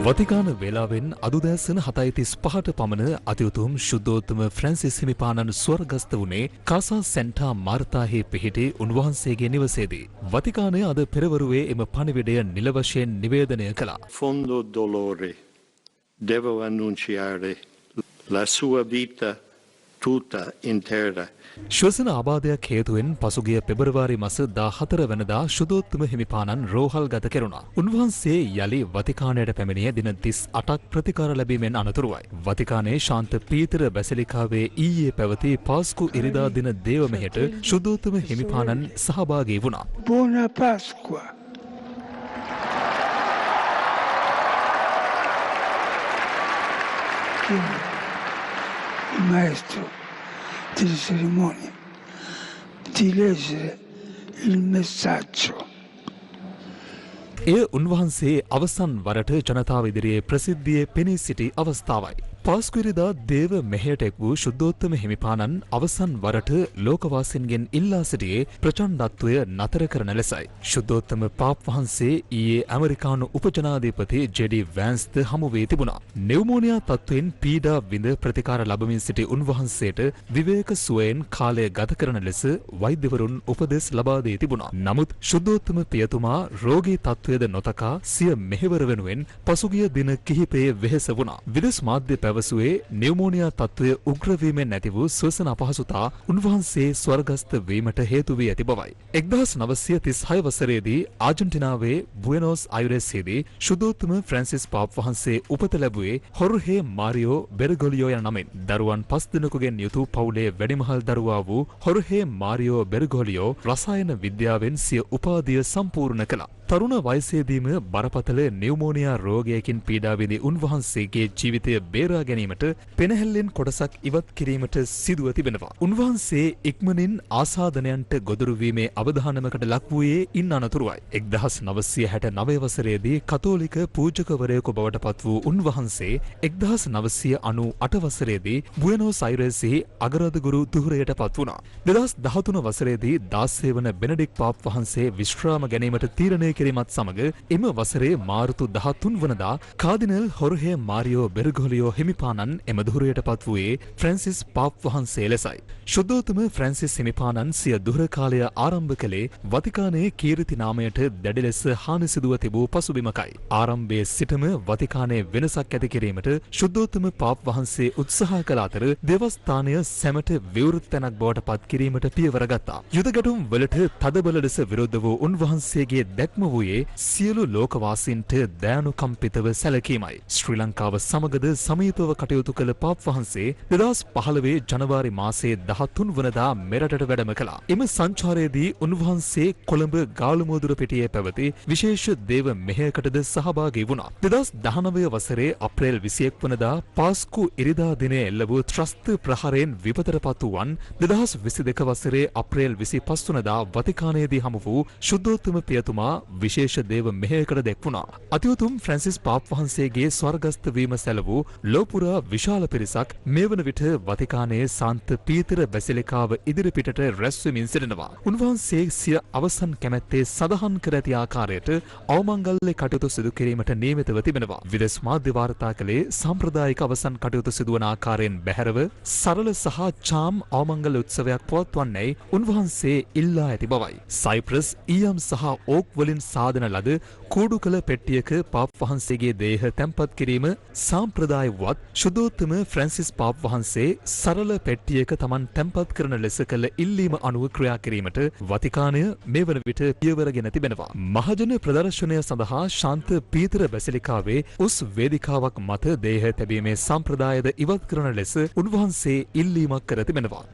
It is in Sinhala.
වතිකාන වේලාවෙන් අදුදෑසන 7:35ට පමණ අතිඋතුම් ශුද්ධෝත්තම ෆ්‍රැන්සිස් හිමිපාණන් ස්වර්ගස්ථ වුණේ කාසා සැන්ටා මාර්තාහි පිහිටි උන්වහන්සේගේ නිවසේදී. වතිකානය අද පෙරවරුවේ එම පණිවිඩය නිල වශයෙන් නිවේදනය කළා. Fondo dolore devo annunciare la sua vita tutta intera. ශ්වසන ආබාධයක් හේතුවෙන් පසුගිය පෙබරවාරි මාස 14 වෙනිදා ශුද්ධෝත්තම හිමිපාණන් රෝහල් ගත කෙරුණා. උන්වහන්සේ යලි වතිකානයට පැමිණිය දින 38ක් ප්‍රතිකාර ලැබීමෙන් අනතුරුවයි. වතිකානයේ ශාන්ත පීතර බැසිලිකාවේ ඊයේ පැවති පාස්කු ඉරිදා දින දේව මෙහෙට ශුද්ධෝත්තම හිමිපාණන් සහභාගී වුණා. Buona Pasqua. Il maestro delle cerimonie di leggere il messaggio. එය උන්වහන්සේ අවසන් වරට ජනතාව ඉදිරියේ ප්‍රසිද්ධියේ පෙනී සිටි අවස්ථාවයි. පාස්කුරිදා දේව මෙහෙයට එක් වූ ශුද්ධෝත්තම හිමිපාණන් අවසන් වරට ලෝකවාසීන්ගෙන් ඉල්ලා සිටියේ ප්‍රචණ්ඩත්වය නතර කරන ලෙසයි. ශුද්ධෝත්තම පාප් වහන්සේ ඊයේ ඇමරිකානු උපජනාධිපති ජෙඩි වෑන්ස්ද හමු වී තිබුණා. නියුමෝනියා තත්ත්වයෙන් පීඩා විඳ ප්‍රතිකාර ලබමින් සිටි උන්වහන්සේට විවේක සුවයෙන් කාලය ගත කරන ලෙස වෛද්‍යවරුන් උපදෙස් ලබා දී තිබුණා. නමුත් ශුද්ධෝත්තම පියතුමා රෝගී තත්ත්වයද නොතකා සිය මෙහෙවර වෙනුවෙන් පසුගිය දින කිහිපයේ වෙහෙස වුණා. විදෙස් මාධ්‍ය පැවසුවේ නියුමෝනියා තත්ත්වය උග්‍ර වීමෙන් නැති වූ ශ්වසන අපහසුතා උන්වහන්සේ ස්වර්ගස්ථ වීමට හේතු වී ඇති බවයි. 1936 වසරේදී ආජන්ටිනාවේ බුවෙනෝස් අයරේස්හිදී ශුද්ධෝත්තම ෆ්‍රැන්සිස් පාප් වහන්සේ උපත ලැබුවේ හොර්හේ මාරියෝ බෙර්ගොලියෝ යන නමින්. දරුවන් 5 දෙනෙකුගෙන් යුතු පවුලේ වැඩිමහල් දරුවා වූ හොර්හේ මාරියෝ බෙර්ගොලියෝ රසායන විද්‍යාවෙන් සිය උපාධිය සම්පූර්ණ කළා. තරුණ වයසේදීම බරපතල නියුමෝනියා රෝගයකින් පීඩා විඳි උන්වහන්සේගේ ජීවිතය බේරා ගැනීමට පෙනහැල්ලෙන් කොටසක් ඉවත් කිරීමට සිදුව තිබෙනවා. උන්වහන්සේ ඉක්මනින් ආසාදනයන්ට ගොදුරු වීමේ අවධානමකට ලක් වූයේ ඉන් අනතුරුවයි. 1969 වසරේදී කතෝලික පූජකවරයෙකු බවට පත් වූ උන්වහන්සේ 1998 වසරේදී බුවෙනෝස් අයරේස්හි අගරාධගුරු ධුරයට පත් වුණා. 2013 වසරේදී 16 වන බෙනඩික් පාප් වහන්සේ විශ්‍රාම ගැනීමට තීරණය කිරීමත් සමග එම වසරේ මාර්තු 13 වනදා කාදිනල් හොර්හේ මාරියෝ බෙර්ගොලියෝ හිමිපාණන් එම ධුරයට පත් වූයේ ෆ්‍රැන්සිස් පාප් වහන්සේ ලෙසයි. ශුද්ධෝත්තම ෆ්‍රැන්සිස් හිමිපාණන් සිය ධුර කාලය ආරම්භ කළේ වතිකානයේ කීර්ති නාමයට දැඩි ලෙස හානි සිදුව තිබූ පසුබිමකයි. ආරම්භයේ සිටම වතිකානයේ වෙනසක් ඇති කිරීමට ශුද්ධෝත්තම පාප් වහන්සේ උත්සාහ කළ අතර දේවස්ථානය සැමට විවෘත තැනක් බවට පත් කිරීමට පියවර ගත්තා. යුද ගැටුම් වලට තදබල ලෙස විරුද්ධ වූ උන්වහන්සේගේ දැක්ම වූයේ සියලු ලෝකවාසීන්ට දයානුකම්පිතව සැලකීමයි. ශ්‍රී ලංකාව සමගද සමීපව කටයුතු කළ පාප් වහන්සේ 2015 ජනවාරි මාසයේ 13 වනදා මෙරටට වැඩම කළා. එම සංචාරයේදී උන්වහන්සේ කොළඹ ගාලුමුදුර පිටියේ පැවති විශේෂ දේව මෙහෙයකටද සහභාගී වුණා. 2019 වසරේ අප්‍රේල් 21 වනදා පාස්කු ඉරිදා දිනයේ එල්ල වූ ත්‍රස්ත ප්‍රහාරයෙන් විපතටපත් වූවන් 2022 වසරේ අප්‍රේල් 25 වනදා වතිකානයේදී හමු වූ ශුද්ධෝත්තම පියතුමා විශේෂ දේව මෙහෙයකට දැක්වුණා. අතිඋතුම් ෆ්‍රැන්සිස් පාප් වහන්සේගේ ස්වර්ගස්ථ වීම සැලවූ ලෝපුරා විශාල පිරිසක් මේ වන විට වතිකානයේ සාන්ත පීතර බැසිලිකාව ඉදිරිපිටට රැස් වෙමින් සිටිනවා. උන්වහන්සේ සිය අවසන් කැමැත්තේ සඳහන් කර ඇති ආකාරයට අවමංගල්‍ය කටයුතු සිදු කිරීමට නියමිතව තිබෙනවා. විදෙස් මාධ්‍ය වාර්තා කළේ සාම්ප්‍රදායික අවසන් කටයුතු සිදුවන ආකාරයෙන් බැහැරව සරල සහ චාම් අවමංගල උත්සවයක් පවත්වන්නේයි උන්වහන්සේ ඉල්ලා ඇති බවයි. සයිප්‍රස් ඊයම් සහ ඕක් වලින් සාදන ලද කූඩු කළ පෙට්ටියක පාප් වහන්සේගේ දේහ තැන්පත් කිරීම සාම්ප්‍රදායවත් ශුද්ධෝත්තම ෆ්‍රැන්සිස් පාප් වහන්සේ සරල පෙට්ටියක Taman තැන්පත් කරන ලෙස කළ ඉල්ලීම අනුව ක්‍රියා කිරීමට වතිකානය මේ වන විට පියවරගෙන තිබෙනවා. මහජන ප්‍රදර්ශනය සඳහා ශාන්ත පීතර බැසිලිකාවේ උස් වේදිකාවක් මත දේහ තැබීමේ සම්ප්‍රදායද ඉවත් කරන ලෙස උන්වහන්සේ ඉල්ලීමක් කර තිබෙනවා.